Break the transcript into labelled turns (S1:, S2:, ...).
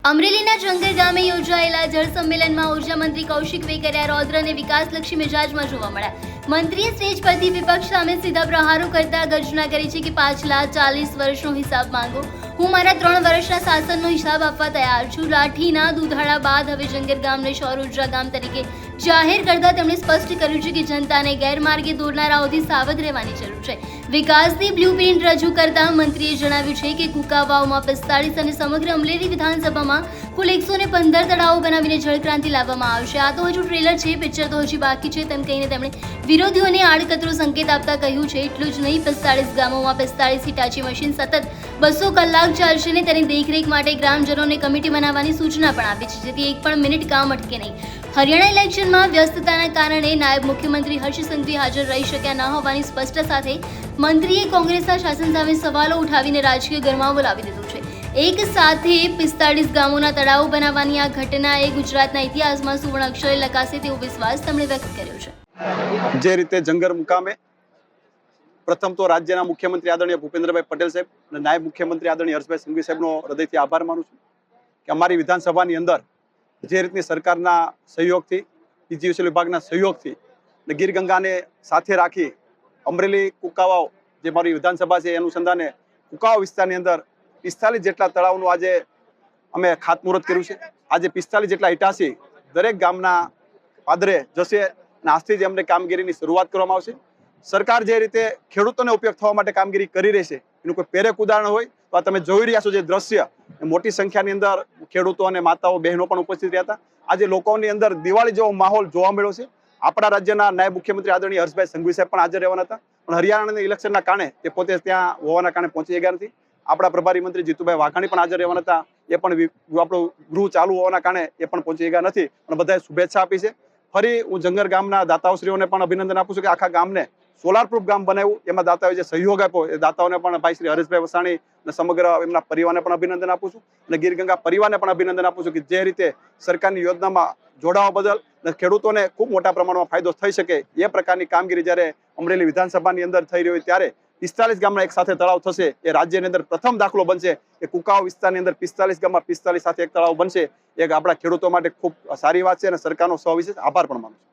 S1: અમરેલીના જંગર ગામે યોજાયેલા જળ સંમેલનમાં ઉર્જા મંત્રી કૌશિક વેકરિયા રૌદ્ર અને વિકાસલક્ષી મિજાજમાં જોવા મળ્યા। મંત્રીએ સ્ટેજ પરથી વિપક્ષ સામે સીધા પ્રહારો કરતા ગર્જના કરી છે કે પાછલા 40 વર્ષનો હિસાબ માંગો। હું મારા 3 વર્ષના શાસનનો હિસાબ આપવા તૈયાર છું। લાઠીના દુધાળા બાદ હવે જંગર ગામને સૌર ઉર્જા ગામ તરીકે જાહેર કરતા તેમણે સ્પષ્ટ કર્યું છે કે જનતાને ગેરમાર્ગે દોરનારાઓથી સાવધ રહેવાની જરૂર છે। વિકાસની બ્લુપ્રિન્ટ રજૂ કરતા મંત્રીએ જણાવ્યું છે કે કુકાવાવમાં 45 અને સમગ્ર અમરેલી વિધાનસભામાં કુલ 115 તળાવો બનાવીને જળક્રાંતિ લાવવામાં આવશે। આ તો હજુ ટ્રેલર છે, પિક્ચર તો હજી બાકી છે તેમ કહીને તેમણે વિરોધીઓને આડકતરો સંકેત આપતા કહ્યું છે એટલું જ નહીં, 45 ગામોમાં 45 હિટાચી મશીન સતત 200 કલાક ચાલશે ને તેની દેખરેખ માટે ગ્રામજનોને કમિટી બનાવવાની સૂચના પણ આપી છે, જેથી એક પણ મિનિટ કામ અટકે નહીં। હરિયાણા ઇલેક્શનમાં વ્યસ્તતાના કારણે નાયબ મુખ્યમંત્રી હર્ષ સંઘવી હાજર રહી શક્યા ન હોવાની સ્પષ્ટતા સાથે મંત્રીએ કોંગ્રેસના શાસન સામે સવાલો ઉઠાવીને રાજકીય ગરમાવો લાવી દીધો છે। એક સાથે 45 ગામોના તળાવો બનાવવાની આ ઘટનાએ ગુજરાતના ઇતિહાસમાં સુવર્ણ અક્ષરે લખાશે તેવો વિશ્વાસ તેમણે વ્યક્ત કર્યો છે।
S2: જે રીતે જંગર મુકામે પ્રથમ તો રાજ્યના મુખ્યમંત્રી આદરણીય ભૂપેન્દ્રભાઈ પટેલ સાહેબ અને નાયબ મુખ્યમંત્રી આદરણીય હર્ષભાઈ સંઘવી સાહેબનો હૃદયથી આભાર માનું છું કે અમારી વિધાનસભાની અંદર જે રીતની સરકારના સહયોગથી, ઈજીવીસીએલ વિભાગના સહયોગથી ગીર ગંગાને સાથે રાખી અમરેલી કુકાવાવ જે મારી વિધાનસભા છે એ અનુસંધાને કુકાવાવ વિસ્તારની અંદર 45 જેટલા તળાવનું આજે અમે ખાતમુહૂર્ત કર્યું છે। આજે 45 જેટલા ઇટાસી દરેક ગામના પાદરે જશે અને આજથી જ અમને કામગીરીની શરૂઆત કરવામાં આવશે। સરકાર જે રીતે ખેડૂતોને ઉપયોગ થવા માટે કામગીરી કરી રહી છે એનું કોઈ પેરેક ઉદાહરણ હોય તો આ તમે જોઈ રહ્યા છો જે દ્રશ્ય, મોટી સંખ્યાની અંદર ખેડૂતો અને માતાઓ બહેનો પણ ઉપસ્થિત રહ્યા હતા। આજે લોકોની અંદર દિવાળી જેવો માહોલ જોવા મળ્યો છે। આપણા રાજ્યના નાયબ મુખ્યમંત્રી આદરણીય હર્ષભાઈ સંઘવી સાહેબ પણ હાજર રહેવાના હતા, પણ હરિયાણાના ઇલેક્શનના કારણે તે પોતે ત્યાં હોવાના કારણે પહોંચી ગયા નથી। આપણા પ્રભારી મંત્રી જીતુભાઈ વાઘાણી પણ હાજર રહેવાના હતા, એ પણ આપણું ગૃહ ચાલુ હોવાના કારણે એ પણ પહોંચી ગયા નથી, પણ બધાએ શુભેચ્છા આપી છે। ફરી હું જંગર ગામના દાતાઓશ્રીઓને પણ અભિનંદન આપું છું કે આખા ગામને સોલાર પ્રૂફ ગામ બનાવ્યું, એમાં દાતાઓએ જે સહયોગ આપ્યો એ દાતાઓને પણ ભાઈ શ્રી હરેશભાઈ વસાણી અને સમગ્ર એમના પરિવારને પણ અભિનંદન આપું છું અને ગીર ગંગા પરિવારને પણ અભિનંદન આપું છું કે જે રીતે સરકારની યોજનામાં જોડાવા બદલ ખેડૂતોને ખૂબ મોટા પ્રમાણમાં ફાયદો થઈ શકે એ પ્રકારની કામગીરી જ્યારે અમરેલી વિધાનસભાની અંદર થઈ રહી હોય ત્યારે 45 ગામના એક સાથે તળાવ થશે એ રાજ્યની અંદર પ્રથમ દાખલો બનશે કે કુકાવાવ વિસ્તારની અંદર 45 ગામમાં 45 સાથે એક તળાવ બનશે। એક આપણા ખેડૂતો માટે ખૂબ સારી વાત છે અને સરકારનો સવિશેષ આભાર પણ માનું છું।